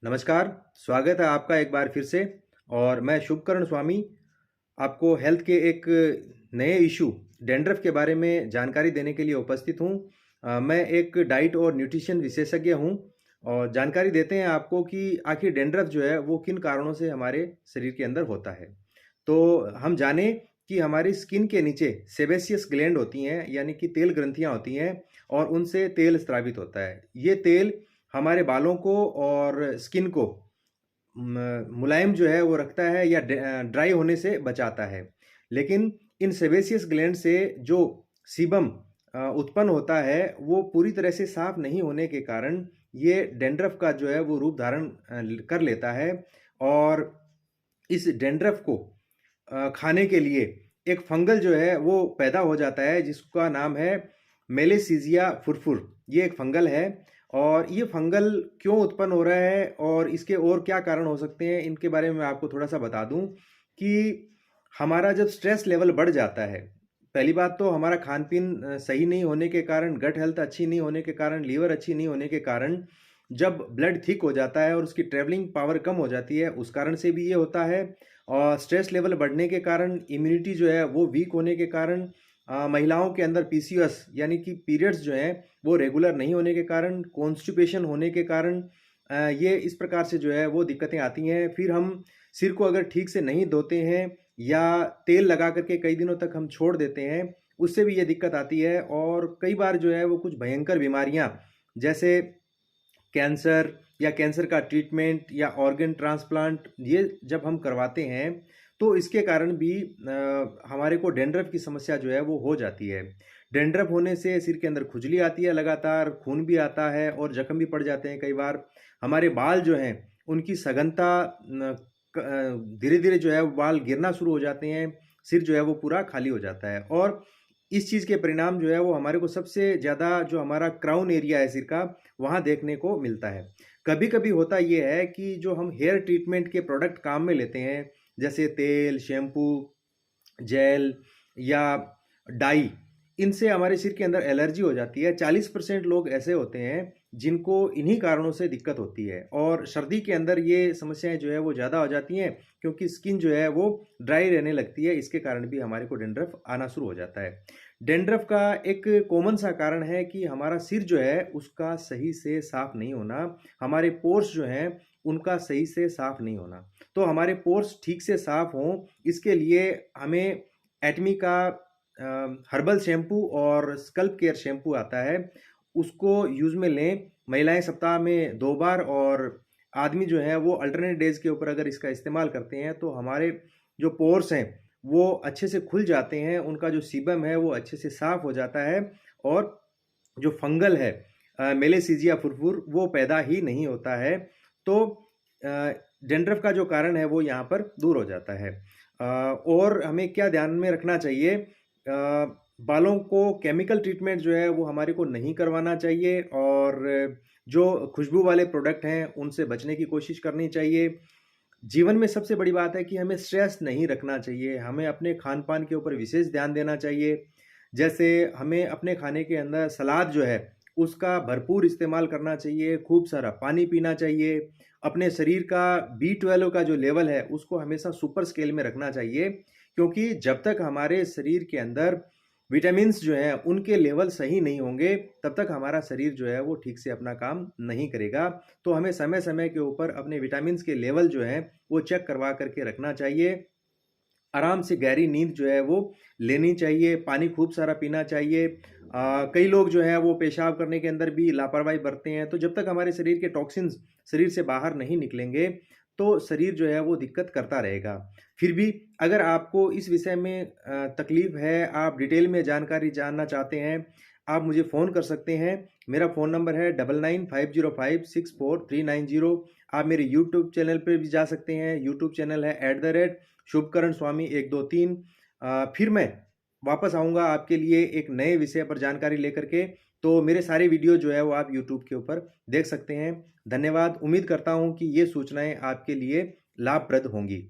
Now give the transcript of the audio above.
नमस्कार, स्वागत है आपका एक बार फिर से। और मैं शुभकर्ण स्वामी आपको हेल्थ के एक नए इशू डैंड्रफ के बारे में जानकारी देने के लिए उपस्थित हूँ। मैं एक डाइट और न्यूट्रिशन विशेषज्ञ हूँ और जानकारी देते हैं आपको कि आखिर डैंड्रफ जो है वो किन कारणों से हमारे शरीर के अंदर होता है। तो हम जाने कि हमारी स्किन के नीचे सेबेसियस ग्लैंड होती हैं, यानी कि तेल ग्रंथियाँ होती हैं और उनसे तेल स्रावित होता है। ये तेल हमारे बालों को और स्किन को मुलायम जो है वो रखता है या ड्राई होने से बचाता है। लेकिन इन सेबेसियस ग्लैंड से जो सीबम उत्पन्न होता है वो पूरी तरह से साफ नहीं होने के कारण ये डैंड्रफ का जो है वो रूप धारण कर लेता है। और इस डैंड्रफ को खाने के लिए एक फंगल जो है वो पैदा हो जाता है जिसका नाम है मेलेसीजिया फुरफुर। ये एक फंगल है और ये फंगल क्यों उत्पन्न हो रहा है और इसके और क्या कारण हो सकते हैं, इनके बारे में मैं आपको थोड़ा सा बता दूं कि हमारा जब स्ट्रेस लेवल बढ़ जाता है, पहली बात तो हमारा खान पीन सही नहीं होने के कारण, गट हेल्थ अच्छी नहीं होने के कारण, लीवर अच्छी नहीं होने के कारण जब ब्लड थिक हो जाता है और उसकी ट्रेवलिंग पावर कम हो जाती है, उस कारण से भी ये होता है। और स्ट्रेस लेवल बढ़ने के कारण, इम्यूनिटी जो है वो वीक होने के कारण, महिलाओं के अंदर पीसीओएस यानी कि पीरियड्स जो हैं वो रेगुलर नहीं होने के कारण, कॉन्स्टिपेशन होने के कारण ये इस प्रकार से जो है वो दिक्कतें आती हैं। फिर हम सिर को अगर ठीक से नहीं धोते हैं या तेल लगा करके कई दिनों तक हम छोड़ देते हैं, उससे भी ये दिक्कत आती है। और कई बार जो है वो कुछ भयंकर बीमारियां जैसे कैंसर या कैंसर का ट्रीटमेंट या ऑर्गन ट्रांसप्लांट ये जब हम करवाते हैं तो इसके कारण भी हमारे को डैंड्रफ की समस्या जो है वो हो जाती है। डैंड्रफ होने से सिर के अंदर खुजली आती है, लगातार खून भी आता है और जख्म भी पड़ जाते हैं। कई बार हमारे बाल जो हैं उनकी सघनता धीरे धीरे जो है वो बाल गिरना शुरू हो जाते हैं, सिर जो है वो पूरा खाली हो जाता है। और इस चीज़ के परिणाम जो है वो हमारे को सबसे ज़्यादा जो हमारा क्राउन एरिया है सिर का, वहाँ देखने को मिलता है। कभी कभी होता ये है कि जो हम हेयर ट्रीटमेंट के प्रोडक्ट काम में लेते हैं, जैसे तेल, शैम्पू, जेल या डाई, इनसे हमारे सिर के अंदर एलर्जी हो जाती है। 40% लोग ऐसे होते हैं जिनको इन्हीं कारणों से दिक्कत होती है। और सर्दी के अंदर ये समस्याएं जो है वो ज़्यादा हो जाती हैं क्योंकि स्किन जो है वो ड्राई रहने लगती है। इसके कारण भी हमारे को डेंड्रफ आना शुरू हो जाता है। डेंड्रफ का एक कॉमन सा कारण है कि हमारा सिर जो है उसका सही से साफ नहीं होना, हमारे पोर्स जो हैं उनका सही से साफ नहीं होना। तो हमारे पोर्स ठीक से साफ हों, इसके लिए हमें एटमी का हर्बल शैम्पू और स्कल्प केयर शैम्पू आता है, उसको यूज़ में लें। महिलाएं सप्ताह में 2 बार और आदमी जो है वो अल्टरनेट डेज के ऊपर अगर इसका इस्तेमाल करते हैं तो हमारे जो पोर्स हैं वो अच्छे से खुल जाते हैं, उनका जो सीबम है वो अच्छे से साफ हो जाता है और जो फंगल है मेलेसीजिया फुरफुर वो पैदा ही नहीं होता है। तो डेंड्रफ का जो कारण है वो यहाँ पर दूर हो जाता है। और हमें क्या ध्यान में रखना चाहिए, बालों को केमिकल ट्रीटमेंट जो है वो हमारे को नहीं करवाना चाहिए और जो खुशबू वाले प्रोडक्ट हैं उनसे बचने की कोशिश करनी चाहिए। जीवन में सबसे बड़ी बात है कि हमें स्ट्रेस नहीं रखना चाहिए, हमें अपने खान पान के ऊपर विशेष ध्यान देना चाहिए। जैसे हमें अपने खाने के अंदर सलाद जो है उसका भरपूर इस्तेमाल करना चाहिए, खूब सारा पानी पीना चाहिए, अपने शरीर का B12 का जो लेवल है उसको हमेशा सुपर स्केल में रखना चाहिए। क्योंकि जब तक हमारे शरीर के अंदर विटामिन्स जो हैं उनके लेवल सही नहीं होंगे तब तक हमारा शरीर जो है वो ठीक से अपना काम नहीं करेगा। तो हमें समय समय के ऊपर अपने विटामिन्स के लेवल जो हैं वो चेक करवा करके रखना चाहिए। आराम से गहरी नींद जो है वो लेनी चाहिए, पानी खूब सारा पीना चाहिए। कई लोग जो है वो पेशाब करने के अंदर भी लापरवाही बरतते हैं। तो जब तक हमारे शरीर के टॉक्सिन्स शरीर से बाहर नहीं निकलेंगे तो शरीर जो है वो दिक्कत करता रहेगा। फिर भी अगर आपको इस विषय में तकलीफ है, आप डिटेल में जानकारी जानना चाहते हैं, आप मुझे फ़ोन कर सकते हैं। मेरा फ़ोन नंबर है 9950564390। आप मेरे यूट्यूब चैनल पर भी जा सकते हैं। यूट्यूब चैनल है @शुभकर्ण स्वामी 123। फिर मैं वापस आऊँगा आपके लिए एक नए विषय पर जानकारी लेकर के। तो मेरे सारे वीडियो जो है वो आप यूट्यूब के ऊपर देख सकते हैं। धन्यवाद। उम्मीद करता हूँ कि ये सूचनाएं आपके लिए लाभप्रद होंगी।